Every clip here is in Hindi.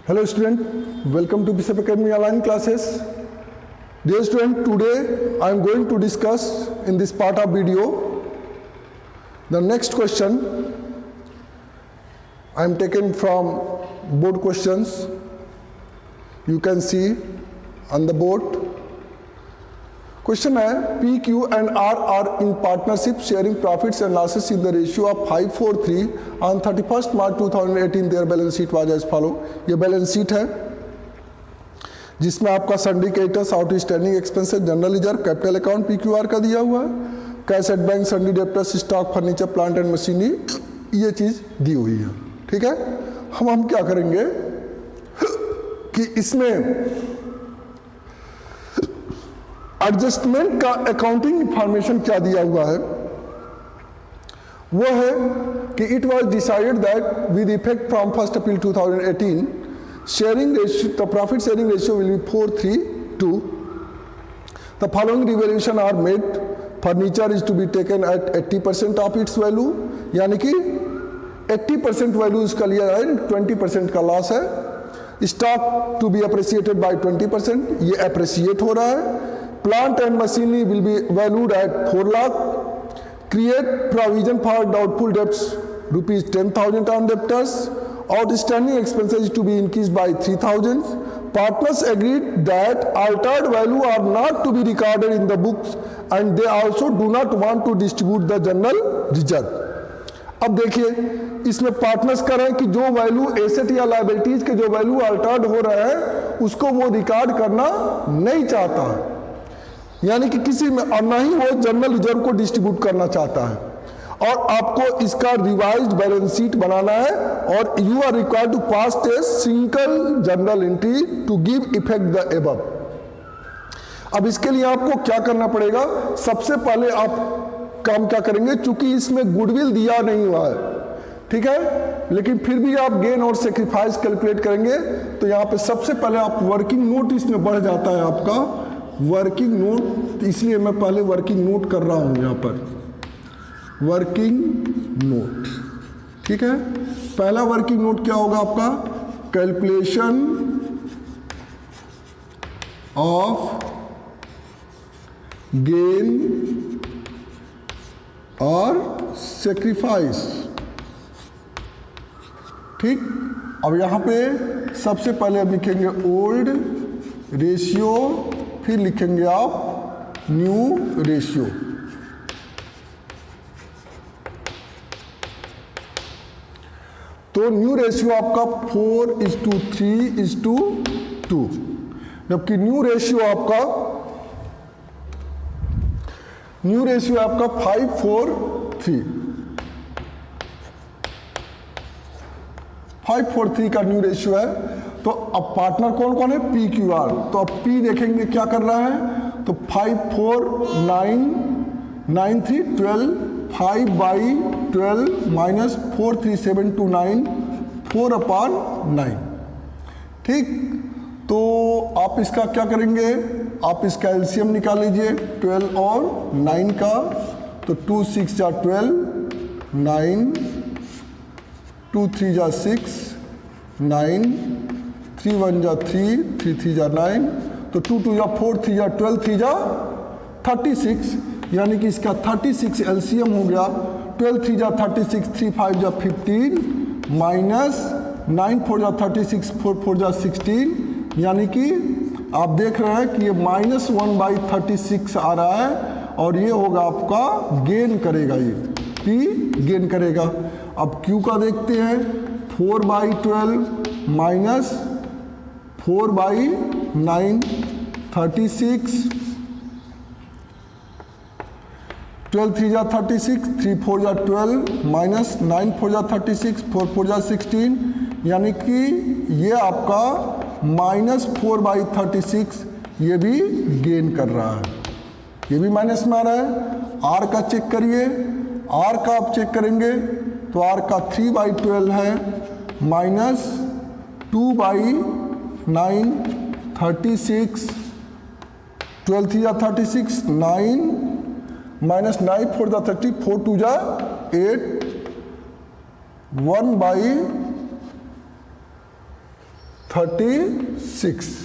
Hello student, welcome to Bishop Academy online classes. Dear student, today I am going to discuss in this part of video the next question. I am taken from board questions. You can see on the board. Question है P, Q and R are in partnership sharing profits and losses in the ratio of 5:4:3 on 31st March 2018. Their balance sheet was as follow. ये बैलेंस शीट है जिसमें आपका syndicators, outstanding expenses, general reserve, capital account PQR का दिया हुआ है, cash at bank, सन्डी debtors, stock, furniture, plant and machinery, ये चीज़ दी हुई है. ठीक है. हम क्या करेंगे कि इसमें एडजस्टमेंट का अकाउंटिंग इंफॉर्मेशन क्या दिया हुआ है वो है कि it was decided that with effect from 1 April 2018 sharing ratio, the profit sharing ratio will be 4:3:2. The following revaluation are made. Furniture is to be taken at 80% of its value, यानी कि 80% वैल्यू इसका लिया जाए, 20% का लॉस है. Stock to be appreciated by 20%, ये अप्रिसिएट हो रहा है. Plant and machinery will be valued at 4 lakh. Create provision for doubtful debts, rupees 10,000 on debtors. Outstanding expenses to be increased by 3,000. Partners agreed that altered value are not to be recorded in the books and they also do not want to distribute the general reserve. अब देखिए इसमें पार्टनर्स कर रहे हैं कि जो वैल्यू एसेट या लायबिलिटीज के जो वैल्यू अल्टर्ड हो रहे हैं उसको वो रिकॉर्ड करना नहीं चाहता है, यानी कि किसी में, और ना ही वो जनरल रिजर्व को डिस्ट्रीब्यूट करना चाहता है. और आपको इसका रिवाइज्ड बैलेंस शीट बनाना है और you are required to pass a single journal entry to give effect the above. अब इसके लिए आपको क्या करना पड़ेगा, सबसे पहले आप काम क्या करेंगे, चूंकि इसमें गुडविल दिया नहीं हुआ है, ठीक है, लेकिन फिर भी आप गेन और सेक्रीफाइस कैलकुलेट करेंगे तो यहाँ पे सबसे पहले आप वर्किंग नोट इसमें बढ़ जाता है आपका वर्किंग नोट, इसलिए मैं पहले वर्किंग नोट कर रहा हूं यहां पर वर्किंग नोट. ठीक है. पहला वर्किंग नोट क्या होगा आपका, कैलकुलेशन ऑफ गेन और सेक्रीफाइस. ठीक. अब यहां पे सबसे पहले अब लिखेंगे ओल्ड रेशियो, फिर लिखेंगे आप न्यू रेशियो. तो न्यू रेशियो आपका 4:3:2, जबकि न्यू रेशियो आपका 5:4:3. 5:4:3 का न्यू रेशियो है. तो अब पार्टनर कौन कौन है, PQR. तो अब P देखेंगे क्या कर रहा है, तो 5, 4, 9, 9, 3, 12, 5/12 माइनस 4, 3, 7, 2, 9, 4/9. ठीक. तो आप इसका क्या करेंगे, आप इसका एलसीएम निकाल लीजिए 12 और 9 का. तो 2 6 जा 12, 9, 2 3 जा 6, 9, 3 1 जा 3, 3 3 जा 9, तो 2 2 जा 4, 3 जा 12, 3 जा 36, यानी कि इसका 36 एलसीएम हो गया. 12 3 जा 36, 3 5 जा 15 माइनस 9 4 जा 36, 4 4 जा 16, यानी कि आप देख रहे हैं कि ये -1/36 आ रहा है और ये होगा आपका गेन करेगा, ये P गेन करेगा. अब Q का देखते हैं 4/12 माइनस 4/9 36, 12 3 जा 36, 3 4 जा 12 माइनस 9 4 जा 36, 4 4 जा 16, यानी कि ये आपका -4/36 ये भी गेन कर रहा है, ये भी माइनस में आ रहा है. R का चेक करिए, R का आप चेक करेंगे तो R का 3/12 है माइनस 2/9 36, 12 3 जा 36, 9 माइनस 9 4 जा 30, 4 2 जा 8, 1/9 36।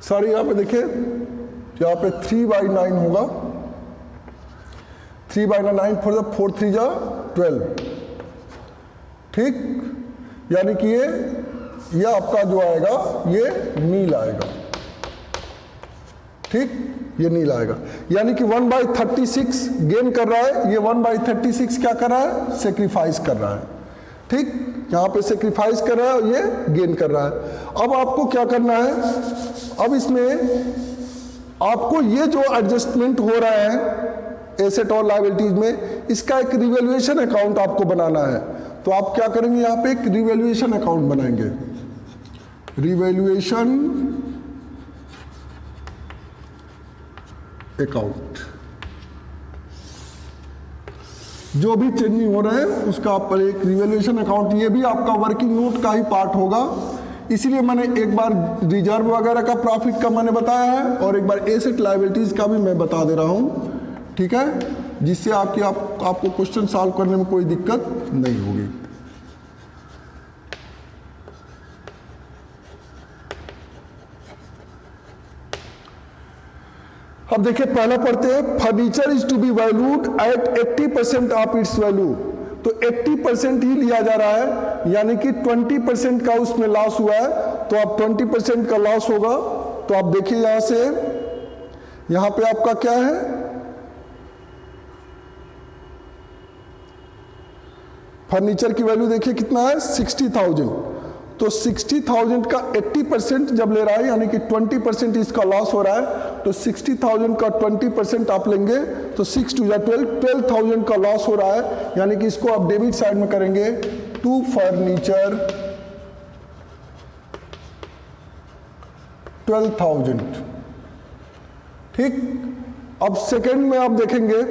सॉरी, यहाँ पे देखिए, यहाँ पे 3/9 होगा, 3/9 4 4 3 जा 12, ठीक। यानी कि ये आपका जो आएगा ये नील आएगा, ठीक, ये नील आएगा। यानी कि 1/36 गेन कर रहा है, ये 1/36 क्या कर रहा है, सेक्रीफाइस कर रहा है, ठीक। यहाँ पे सेक्रीफाइस कर रहा है और ये गेन कर रहा है। अब आपको क्या करना है, अब इसमें आपको ये जो एडजस्टमेंट हो रहा है एसेट और लायबिलिटीज में, इसका एक रिवैल्यूएशन अकाउंट आपको बनाना है। तो आप क्या करेंगे, यहाँ पे एक रिवैल्यूएशन अकाउंट बनाएंगे, रिवैल्यूएशन अकाउंट। जो भी चेंजिंग हो रहे हैं उसका आप पर एक रिवैल्यूएशन अकाउंट, ये भी आपका वर्किंग नोट का ही पार्ट होगा। इसीलिए मैंने एक बार रिजर्व वगैरह का प्रॉफिट का मैंने बताया है और एक बार एसेट लायबिलिटीज का भी मैं बता दे रहा हूँ, ठीक है, जिससे आपको क्वेश्चन सॉल्व करने में कोई दिक्कत नहीं होगी। अब देखिए, पहला पढ़ते हैं, furniture is to be valued at 80% of its value. तो 80% ही लिया जा रहा है, यानी कि 20% का उसमें लॉस हुआ है, तो अब 20% का लॉस होगा। तो आप देखिए यहां से, यहां पे आपका क्या है, फर्नीचर की वैल्यू देखिए कितना है, 60,000। तो 60,000 का 80% जब ले रहा है, यानी कि 20% इसका लॉस हो रहा है, तो 60,000 का 20% आप लेंगे तो 6 2 12,000 का लॉस हो रहा है, यानी कि इसको आप डेबिट साइड में करेंगे, टू फर्नीचर 12,000, ठीक। अब सेकंड में आप देखेंगे,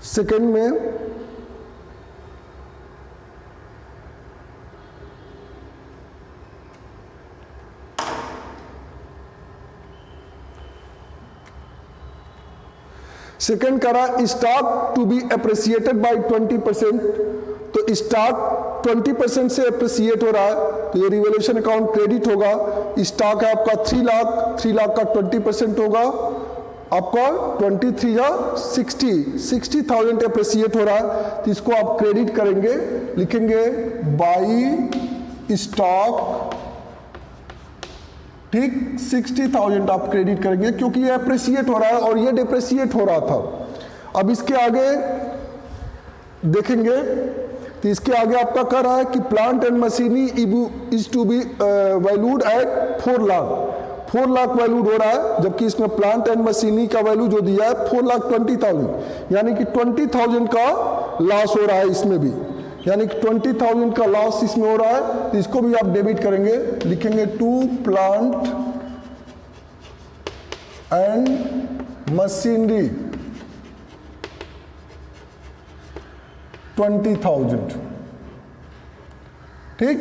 सेकंड में सेकंड करा, stock to be appreciated by 20%। तो स्टॉक 20% से अप्रिसिएट हो रहा है, तो ये रिवैल्यूएशन अकाउंट क्रेडिट होगा। स्टॉक है आपका 3 लाख, 3 लाख का 20% होगा आपका 23 या 60,000 अप्रिसिएट हो रहा है, तो इसको आप क्रेडिट करेंगे, लिखेंगे बाई स्टॉक, ठीक, 60,000 आप क्रेडिट करेंगे क्योंकि ये अप्रिसिएट हो रहा है और ये डिप्रिसिएट हो रहा था। अब इसके आगे देखेंगे, तो इसके आगे आपका कह रहा है कि plant and machinery is to be valued at 4 lakh, 4 lakh valued हो रहा है, जबकि इसमें प्लांट एंड मशीनरी का वैल्यू जो दिया है 4,20,000, यानी कि 20,000 का लॉस हो रहा है इसमें भी, यानी कि 20,000 का लॉस इसमें हो रहा है, तो इसको भी आप डेबिट करेंगे, लिखेंगे टू प्लांट एंड मशीनरी 20,000, ठीक।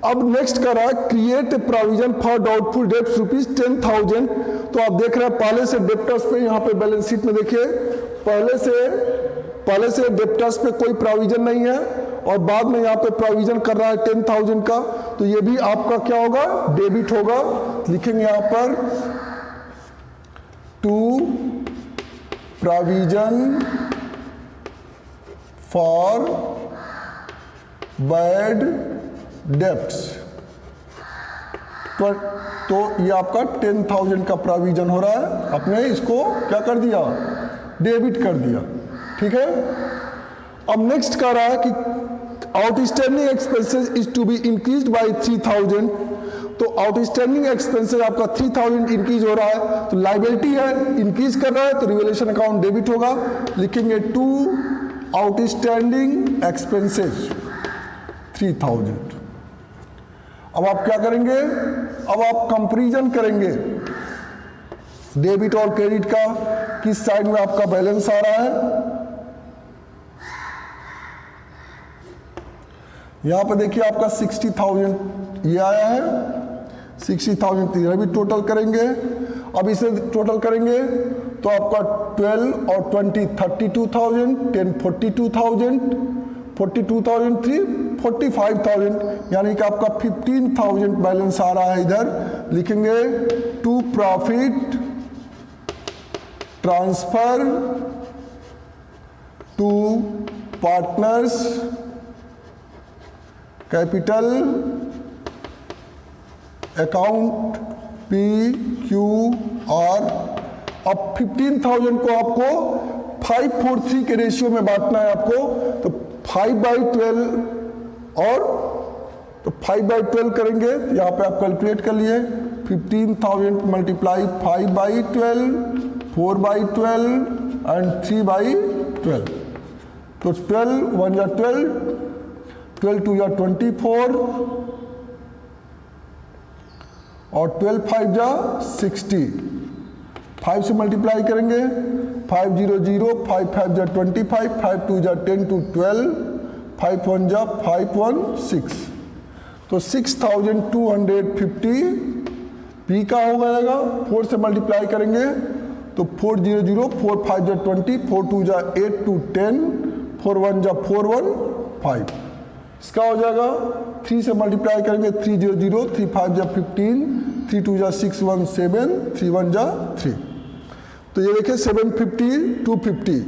अब नेक्स्ट कर रहा है, create provision for doubtful debts ₹10,000। तो आप देख रहे हैं पहले से डेप्टर्स पे, यहाँ पे बैलेंस शीट में देखिए, पहले से डेप्टर्स पे कोई प्रोविजन नहीं है और बाद में यहाँ पे प्रोविजन कर रहा है 10,000 का, तो ये भी आपका क्या होगा, डेबिट होगा। लिखेंगे यहाँ पर to provision for bad debts, तो ये आपका 10,000 का प्रोविजन हो रहा है, आपने इसको क्या कर दिया, डेबिट कर दिया। ठीक है, अब नेक्स्ट कह रहा है कि outstanding expenses is to be increased by 3,000, तो आउटस्टैंडिंग एक्सपेंसेस आपका 3,000 इंक्रीज हो रहा है, तो लाइबिलिटी है, इंक्रीज कर रहा है, तो रिवैल्यूएशन अकाउंट डेबिट होगा, लिखेंगे टू आउटस्टैंडिंग एक्सपेंसेस 3,000। अब आप क्या करेंगे, अब आप कंपैरिजन करेंगे डेबिट और क्रेडिट का, किस साइड में आपका बैलेंस आ रहा है। यहां पर देखिए आपका 60,000 ये आया है, 60,000 इधर भी टोटल करेंगे। अब इसे टोटल करेंगे तो आपका 12 और 20 32,000, 10 42,000, 42,000 3 45,000, यानी कि आपका 15,000 बैलेंस आ रहा है इधर। लिखेंगे to profit transfer to partners capital account PQR। अब 15,000 को आपको 543 के रेशियो में बांटना है आपको, तो 5/12 और तो 5/12 करेंगे, यहाँ पे आप कैलकुलेट कर लिए 15,000 मल्टीप्लाई 5/12, 4/12 एंड 3/12, तो 12 1 या 12, 12 2 या 24 और 12 5 जा 60, 5 से मल्टीप्लाई करेंगे 5 0 0, 5 5 जा 25, 5 2 जा 10 to 12, 5 1 जा 5 1 6, तो 6,250 P का हो जाएगा। 4 से मल्टीप्लाई करेंगे तो 4 0 0, 4 5 जा 20, 4 2 जा 8 to 10, 4 1 जा 4 1 5, इसका हो जाएगा। 3 से मल्टीप्लाई करेंगे 3 0 0, 3 5 जा 15, 3 2 जा 6 1 7, 3 1 जा 3, तो ये देखिए 750 250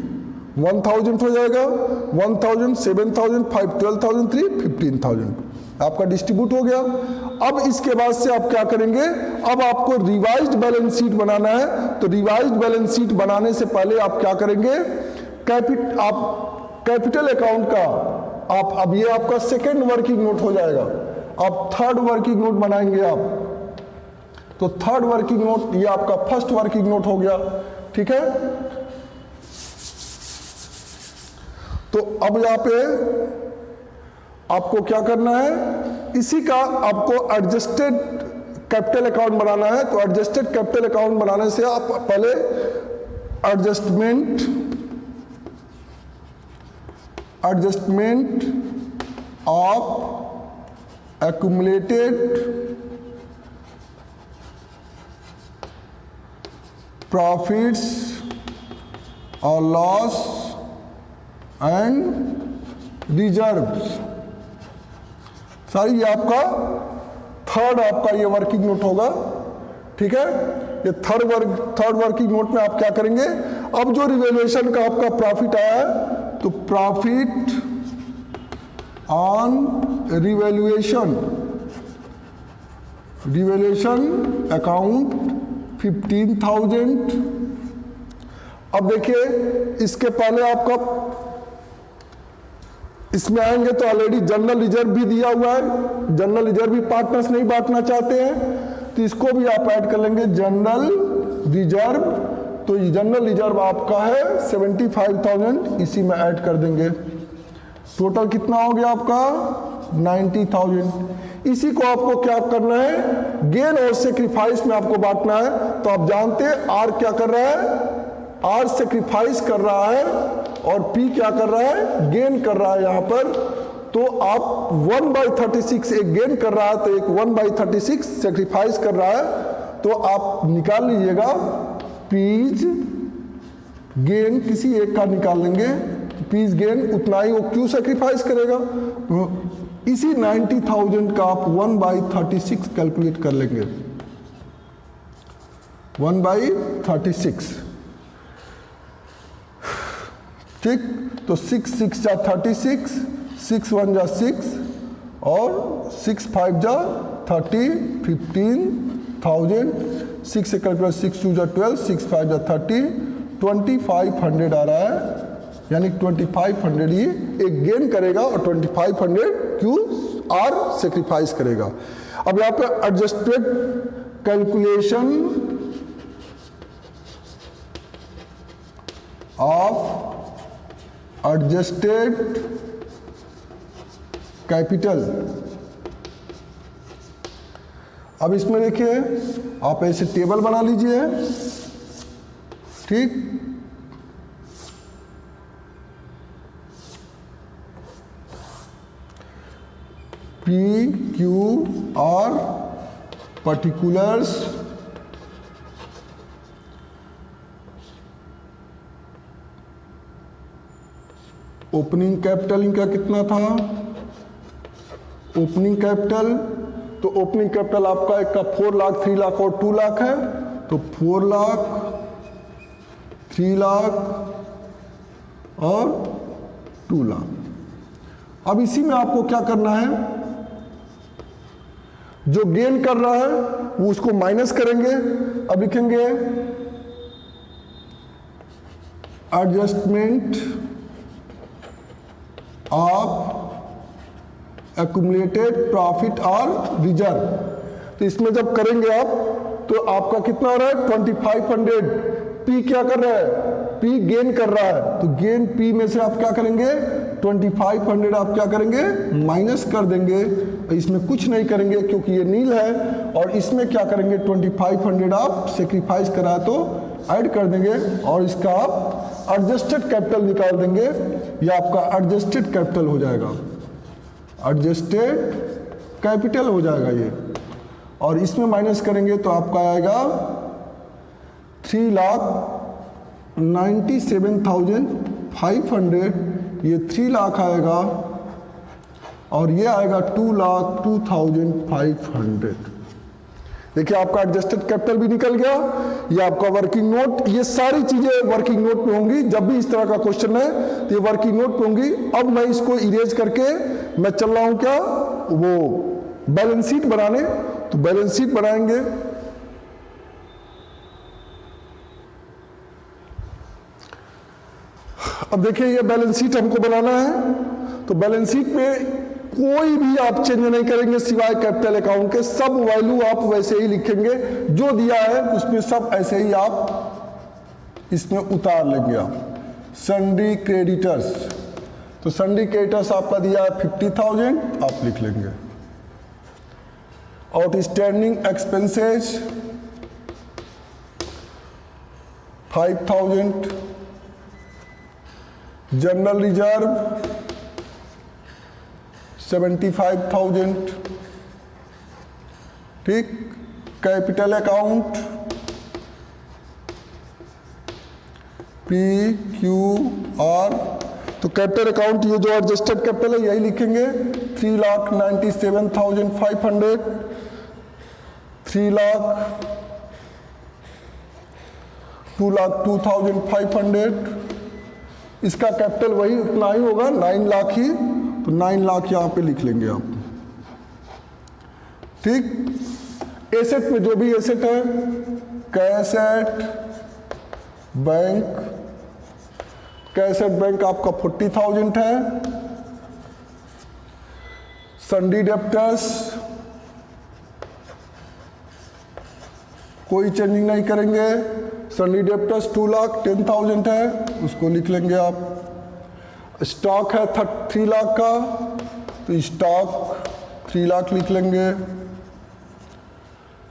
1,000 हो जाएगा, 1,000 7,000 5 12,000 3 15,000 आपका डिस्ट्रीब्यूट हो गया। अब इसके बाद से आप क्या करेंगे, अब आपको रिवाइज्ड बैलेंस शीट बनाना है, तो रिवाइज्ड बैलेंस शीट बनाने से पहले आप क्या करेंगे, कैपिटल अकाउंट का आप, अब ये आपका सेकेंड वर्किंग नोट हो जाएगा, आप थर्ड वर्किंग नोट बनाएंगे आप, तो थर्ड वर्किंग नोट ये आपका फर्स्ट वर्किंग नोट हो गया। ठीक है, तो अब यहां पे आपको क्या करना है, इसी का आपको एडजस्टेड कैपिटल अकाउंट बनाना है, तो एडजस्टेड कैपिटल अकाउंट बनाने से आप पहले adjustment of accumulated profits or loss and reserves, सारी ये आपका थर्ड आपका ये वर्किंग नोट होगा। ठीक है, ये थर्ड वर्किंग नोट में आप क्या करेंगे, अब जो रिवैल्यूएशन का आपका प्रॉफिट आया है, तो प्रॉफिट ऑन रिवैल्यूएशन अकाउंट 15,000। अब देखिए इसके पहले आपका इसमें आएंगे तो ऑलरेडी जनरल रिजर्व भी दिया हुआ है, जनरल रिजर्व भी पार्टनर्स नहीं बांटना चाहते हैं, तो इसको भी आप ऐड कर लेंगे जनरल रिजर्व, तो ये जनरल रिजर्व आपका है 75,000, इसी में ऐड कर देंगे, टोटल कितना हो गया आपका 90,000। इसी को आपको क्या करना है, गेन और सेक्रीफाइस में आपको बांटना है, तो आप जानते हैं आर क्या कर रहा है, आर सेक्रीफाइस कर रहा है और पी क्या कर रहा है, गेन कर रहा है यहां पर, तो आप 1/36 एक गेन कर रहा है तो एक 1/36 सेक्रीफाइस कर रहा है, तो आप निकाल लीजिएगा पीज गेन, किसी एक का निकाल लेंगे, पीस गेन उतना ही वो क्यों सेक्रीफाइस करेगा, इसी 90,000 का आप 1/36 कैलकुलेट कर लेंगे, 1/36। ठीक, तो 6 6 जा 36, 6 1 जा 6, और 6 5 जा 30, 15,000, 6 से कैलकुलेट 6 2 जा 12, 6 5 जा 30, 2500 आ रहा है, यानी 2500 ही एक गेन करेगा और 2500 क्यू आर सेक्रीफाइस करेगा। अब यहाँ पे adjusted calculation of adjusted capital. अब इसमें देखिए आप ऐसे टेबल बना लीजिए, ठीक, P Q R particulars opening capital इनका कितना था, ओपनिंग कैपिटल, तो ओपनिंग कैपिटल आपका एक का 4 लाख, 3 लाख और 2 लाख है, तो 4 लाख, 3 लाख और 2 लाख। अब इसी में आपको क्या करना है, जो गेन कर रहा है वो उसको माइनस करेंगे। अब लिखेंगे एडजस्टमेंट ऑफ एक्यूमुलेटेड प्रॉफिट और रिजर्व। तो इसमें जब करेंगे आप तो आपका कितना हो रहा है 2500। पी क्या कर रहा है, पी गेन कर रहा है, तो गेन पी में से आप क्या करेंगे 2500 आप क्या करेंगे माइनस कर देंगे। इसमें कुछ नहीं करेंगे क्योंकि ये नील है, और इसमें क्या करेंगे 2500 आप सेक्रीफाइस करा तो ऐड कर देंगे और इसका आप एडजस्टेड कैपिटल निकाल देंगे। ये आपका एडजस्टेड कैपिटल हो जाएगा, एडजस्टेड कैपिटल हो जाएगा ये, और इसमें माइनस करेंगे तो आपका आएगा 3,97,500, ये 3 लाख आएगा और ये आएगा 2,02,500। देखिए आपका एडजस्टेड कैपिटल भी निकल गया, ये आपका वर्किंग नोट, ये सारी चीजें वर्किंग नोट में होंगी। जब भी इस तरह का क्वेश्चन है तो ये वर्किंग नोट में होंगी। अब मैं इसको इरेज करके मैं चल रहा हूं क्या, वो बैलेंस शीट बनाने, तो बैलेंस शीट बनाएंगे। अब देखिए ये बैलेंस शीट हमको बनाना है, तो बैलेंस शीट में कोई भी आप चेंज नहीं करेंगे सिवाय कैपिटल अकाउंट के। सब वैल्यू आप वैसे ही लिखेंगे, जो दिया है उसमें सब ऐसे ही आप इसमें उतार लेंगे। आप सन्ड्री क्रेडिटर्स, तो सन्ड्री क्रेडिटर्स आपका दिया है 50,000, आप लिख लेंगे। आउटस्टैंडिंग एक्सपेंसेस 5,000, जनरल रिजर्व 75,000, ठीक। Capital account P Q R, तो कैपिटल अकाउंट ये जो एडजस्टेड कैपिटल है यही लिखेंगे 3,97,500, 3 लाख, 2,02,500। इसका कैपिटल वही उतना ही होगा 9 लाख ही, तो 9 लाख यहां पे लिख लेंगे आप, ठीक। एसेट में जो भी एसेट है, कैसेट बैंक, कैसेट बैंक आपका 40,000 है। सन्ड्री डेप्टर्स कोई चेंजिंग नहीं करेंगे, सन्ड्री डेप्टर्स 2,10,000 है, उसको लिख लेंगे आप। स्टॉक है 3 लाख का, तो स्टॉक 3 लाख लिख लेंगे।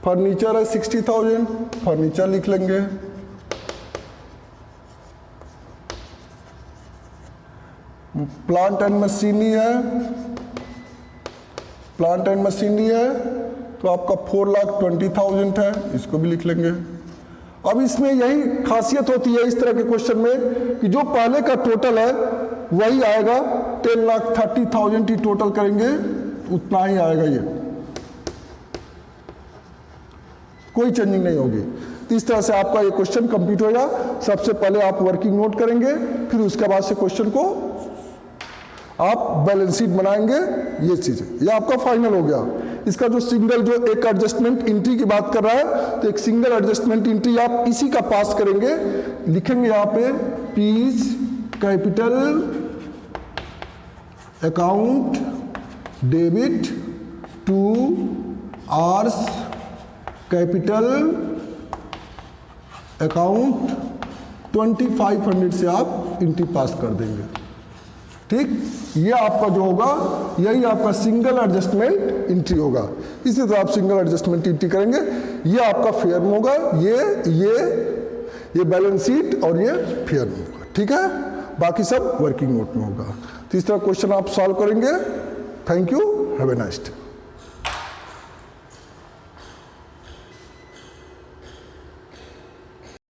फर्नीचर है 60,000, फर्नीचर लिख लेंगे। प्लांट एंड मशीनरी है, प्लांट एंड मशीनरी है तो आपका 4,20,000 है, इसको भी लिख लेंगे। अब इसमें यही खासियत होती है इस तरह के क्वेश्चन में कि जो पहले का टोटल है वही आएगा, 10,30,000 ही टोटल करेंगे उतना ही आएगा, ये कोई चेंजिंग नहीं होगी। तो इस तरह से आपका ये क्वेश्चन कंप्लीट होगा। सबसे पहले आप वर्किंग नोट करेंगे, फिर उसके बाद से क्वेश्चन को आप बैलेंस शीट बनाएंगे, ये चीज़ है। ये आपका फाइनल हो गया। इसका जो सिंगल जो एक एडजस्टमेंट एंट्री की बात कर रहा है, तो एक सिंगल एडजस्टमेंट एंट्री आप इसी का पास करेंगे, लिखेंगे यहाँ पे P's capital account debit to R's capital account 2500 से आप एंट्री पास कर देंगे। ठीक, ये आपका जो होगा यही आपका सिंगल एडजस्टमेंट एंट्री होगा। इसी तरह आप सिंगल एडजस्टमेंट एंट्री करेंगे, ये आपका फेयर में होगा, ये बैलेंस शीट और ये फेयर में होगा। ठीक है, बाकी सब वर्किंग नोट में होगा। तो इस तरह क्वेश्चन आप सॉल्व करेंगे। Thank you, have a nice day.